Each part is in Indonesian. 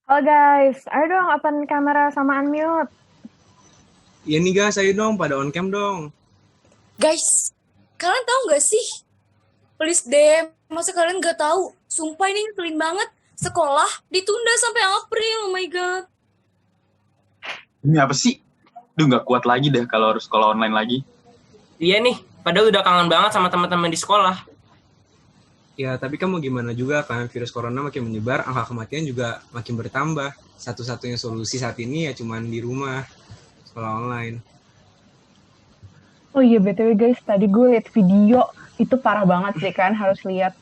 Halo guys, ayo dong open kamera sama unmute. Iya nih guys, ayo dong pada on cam dong. Guys, kalian tahu nggak sih? Please deh, masa kalian nggak tahu? Sumpah ini ngeselin banget. Sekolah ditunda sampai April, oh my god. Ini apa sih? Duh, nggak kuat lagi deh kalau harus sekolah online lagi. Iya nih, padahal udah kangen banget sama teman-teman di sekolah. Ya tapi kan mau gimana juga kan, virus corona makin menyebar, angka kematian juga makin bertambah. Satu-satunya solusi saat ini ya cuman di rumah, sekolah online. Oh iya BTW guys, tadi gue liat video, itu parah banget sih kan, harus lihat.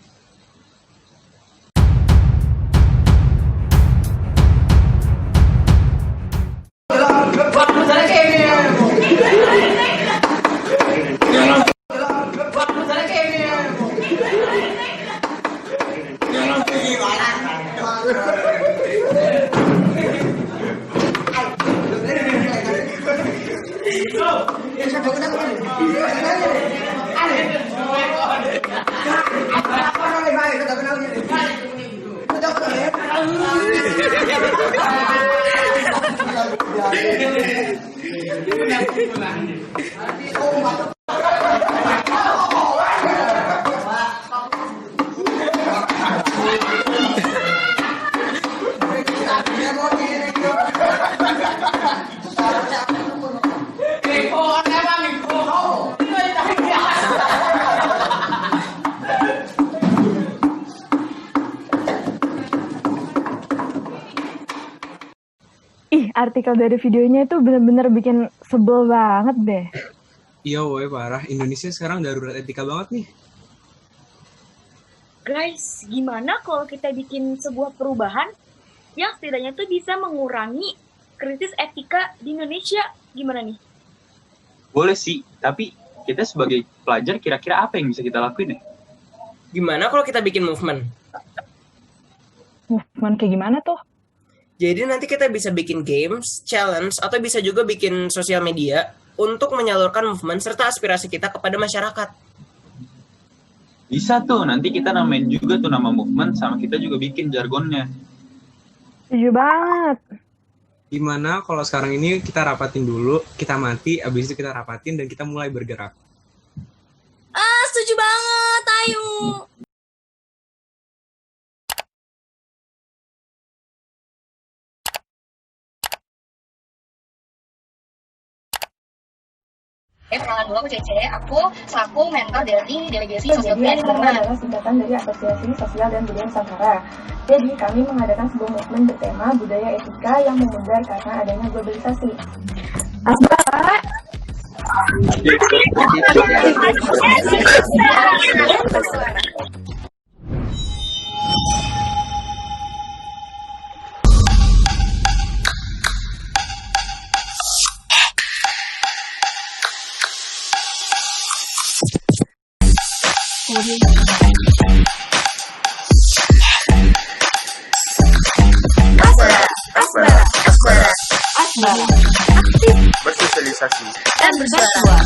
Ih, artikel dari videonya itu bener-bener bikin sebel banget deh. Iya woy, parah. Indonesia sekarang darurat etika banget nih. Guys, gimana kalau kita bikin sebuah perubahan yang setidaknya tuh bisa mengurangi krisis etika di Indonesia? Gimana nih? Boleh sih, tapi kita sebagai pelajar kira-kira apa yang bisa kita lakuin ya? Gimana kalau kita bikin movement? Movement kayak gimana tuh? Jadi nanti kita bisa bikin games, challenge, atau bisa juga bikin sosial media untuk menyalurkan movement serta aspirasi kita kepada masyarakat. Bisa tuh, nanti kita namain juga tuh nama movement, sama kita juga bikin jargonnya. Setuju banget. Gimana kalau sekarang ini kita rapatin dulu, kita mati, abis itu kita rapatin dan kita mulai bergerak. Setuju banget, ayo. Perkenalan dulu, aku Cece. Aku selaku mentor dari delegasi sosial Jadi, budaya Asbara lingkungan. adalah singkatan dari Asosiasi Sosial dan Budaya Nusantara. Jadi, kami mengadakan sebuah movement bertema budaya etika yang memudar karena adanya globalisasi. Asbara, Bersosialisasi. Dan bersuara.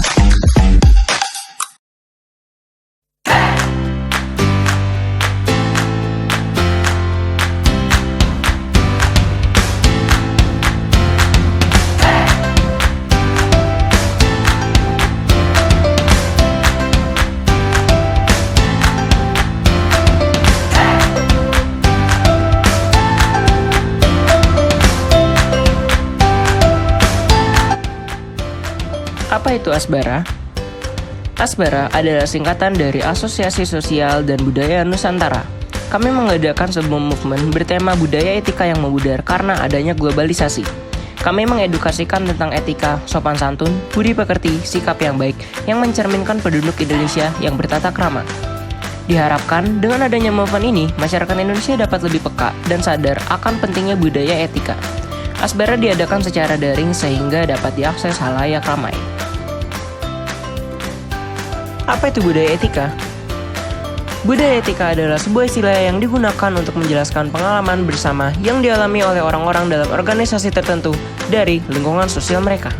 Apa itu Asbara? Asbara adalah singkatan dari Asosiasi Sosial dan Budaya Nusantara. Kami mengadakan sebuah movement bertema budaya etika yang memudar karena adanya globalisasi. Kami mengedukasikan tentang etika, sopan santun, budi pekerti, sikap yang baik yang mencerminkan penduduk Indonesia yang bertata krama. Diharapkan dengan adanya movement ini, masyarakat Indonesia dapat lebih peka dan sadar akan pentingnya budaya etika. Asbara diadakan secara daring sehingga dapat diakses halayak ramai. Apa itu budaya etika? Budaya etika adalah sebuah istilah yang digunakan untuk menjelaskan pengalaman bersama yang dialami oleh orang-orang dalam organisasi tertentu dari lingkungan sosial mereka.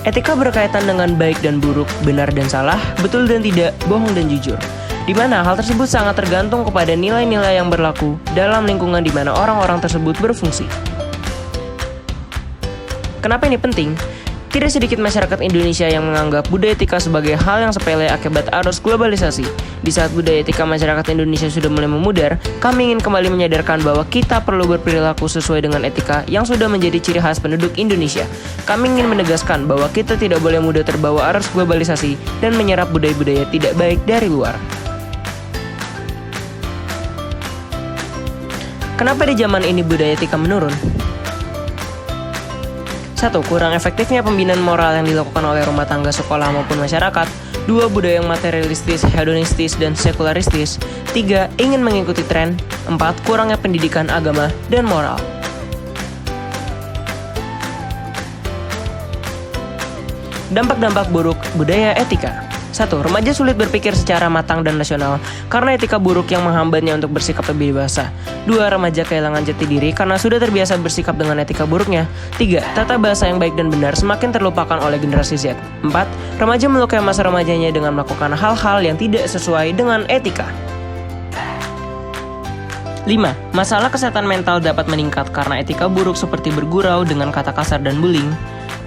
Etika berkaitan dengan baik dan buruk, benar dan salah, betul dan tidak, bohong dan jujur. di mana hal tersebut sangat tergantung kepada nilai-nilai yang berlaku dalam lingkungan di mana orang-orang tersebut berfungsi. Kenapa ini penting? Tidak sedikit masyarakat Indonesia yang menganggap budaya etika sebagai hal yang sepele akibat arus globalisasi. Di saat budaya etika masyarakat Indonesia sudah mulai memudar, kami ingin kembali menyadarkan bahwa kita perlu berperilaku sesuai dengan etika yang sudah menjadi ciri khas penduduk Indonesia. Kami ingin menegaskan bahwa kita tidak boleh mudah terbawa arus globalisasi dan menyerap budaya-budaya tidak baik dari luar. Kenapa di zaman ini budaya etika menurun? 1. Kurang efektifnya pembinaan moral yang dilakukan oleh rumah tangga, sekolah, maupun masyarakat. 2. Budaya yang materialistis, hedonistis, dan sekularistis. 3. Ingin mengikuti tren. 4. Kurangnya pendidikan agama dan moral. Dampak-dampak buruk budaya etika. 1. Remaja sulit berpikir secara matang dan rasional karena etika buruk yang menghambatnya untuk bersikap lebih dewasa. 2. Remaja kehilangan jati diri karena sudah terbiasa bersikap dengan etika buruknya. 3. Tata bahasa yang baik dan benar semakin terlupakan oleh generasi Z. 4. Remaja melukai masa remajanya dengan melakukan hal-hal yang tidak sesuai dengan etika. 5. Masalah kesehatan mental dapat meningkat karena etika buruk seperti bergurau dengan kata kasar dan bullying.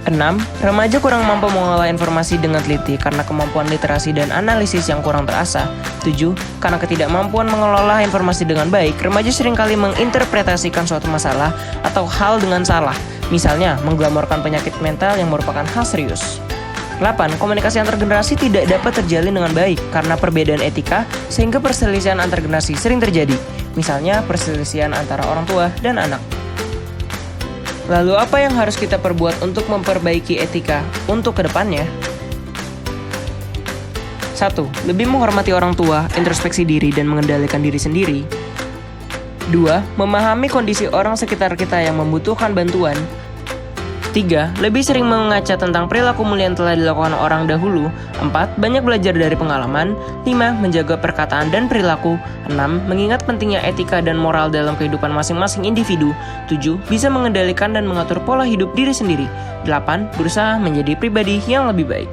6. Remaja kurang mampu mengolah informasi dengan teliti karena kemampuan literasi dan analisis yang kurang terasah. 7. Karena ketidakmampuan mengelola informasi dengan baik, remaja seringkali menginterpretasikan suatu masalah atau hal dengan salah, misalnya mengglamorkan penyakit mental yang merupakan hal serius. 8. Komunikasi antar generasi tidak dapat terjalin dengan baik karena perbedaan etika, sehingga perselisihan antar generasi sering terjadi, misalnya perselisihan antara orang tua dan anak. Lalu apa yang harus kita perbuat untuk memperbaiki etika untuk kedepannya? 1. Lebih menghormati orang tua, introspeksi diri, dan mengendalikan diri sendiri. 2. Memahami kondisi orang sekitar kita yang membutuhkan bantuan. 3. Lebih sering mengaca tentang perilaku mulia yang telah dilakukan orang dahulu. 4. Banyak belajar dari pengalaman. 5. Menjaga perkataan dan perilaku. 6. Mengingat pentingnya etika dan moral dalam kehidupan masing-masing individu. 7. Bisa mengendalikan dan mengatur pola hidup diri sendiri. 8. Berusaha menjadi pribadi yang lebih baik.